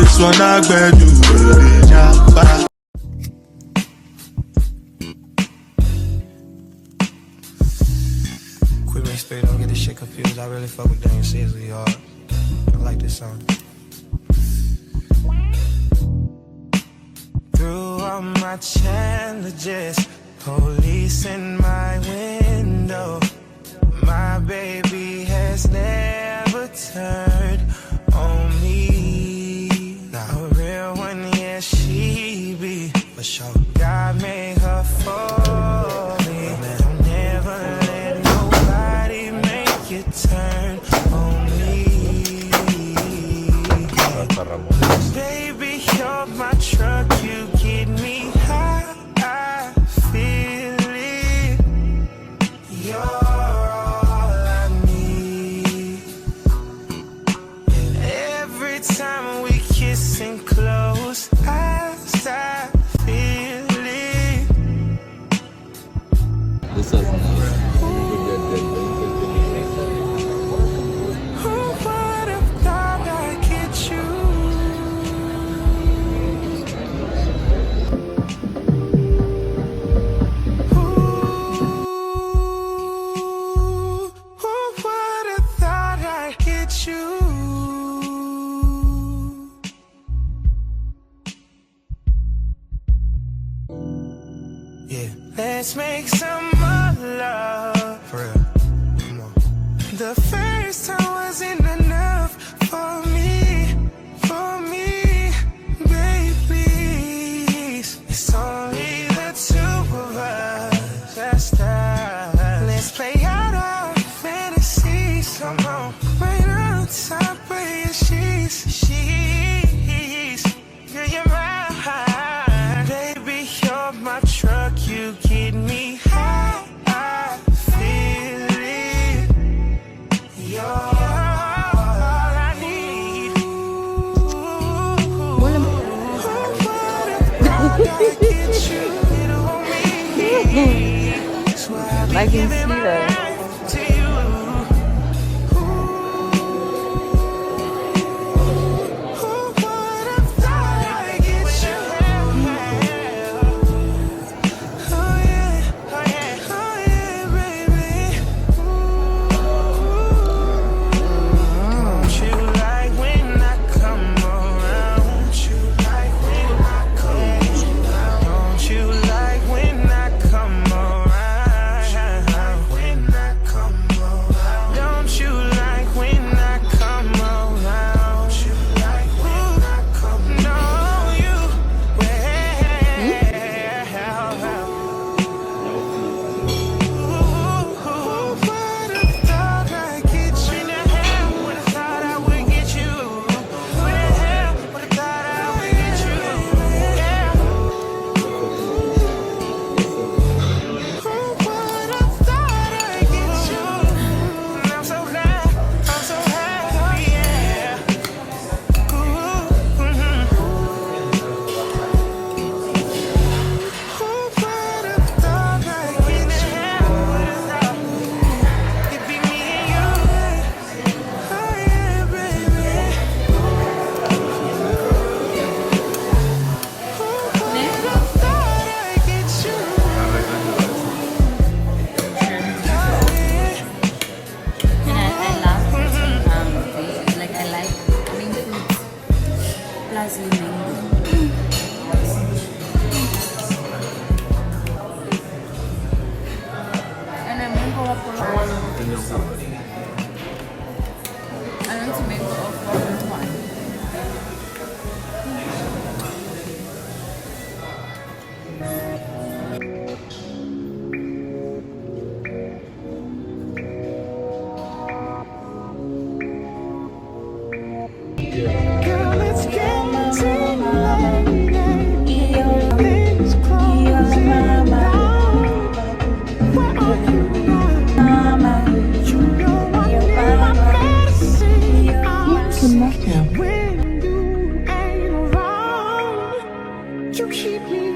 This one I grab you. Quit me straight, don't get this shit confused. I really fuck with Daniel seriously hard. I like this song. Through all my challenges, police in my window, my baby has never turned on me. Not a real one, yeah, she be for sure. God made her for me. Don't never let nobody make it turn on me. Baby, you're my truck, you get me high. I feel it. You're all I need. And every time we kiss and close eyes, I feel it. This was nice. Who would have thought I'd get you? Who would have thought I'd get you? Yeah, let's make some more love. For real, come on. The first time wasn't enough for me, baby, please. It's only the two of us. That's that. Let's play out our fantasies. Come on, right on top of your sheets. Girl, you're mine. Baby, you're my truck, you get me high. I feel it. You're all I need. Who would have thought I'd get you? It on me. So I'll I be can giving see my that. life to you. Who would have thought I'd get you? Oh yeah, oh yeah, oh yeah, baby. Don't you like when I come around? Don't you like when I come around? Don't you like when I come around? When I come around? Don't you like when I come around? Don't you like when I come around? No, you who would have thought I'd get you? When the hell would have thought I would get you? When the hell would have thought I would get you? Yeah. Who would have thought I'd get you? And I'm so glad, I'm so happy, yeah. Who would have thought I'd get you? It'd be me and you. Oh yeah, baby. Who would have thought I'd get you? Oh yeah. And I love like I like mango plus mango. And a mango waffle. I want to mango waffle one. Girl, it's getting late. Things closing down. Where are you now? You know I need my medicine. I'm sick with You keep me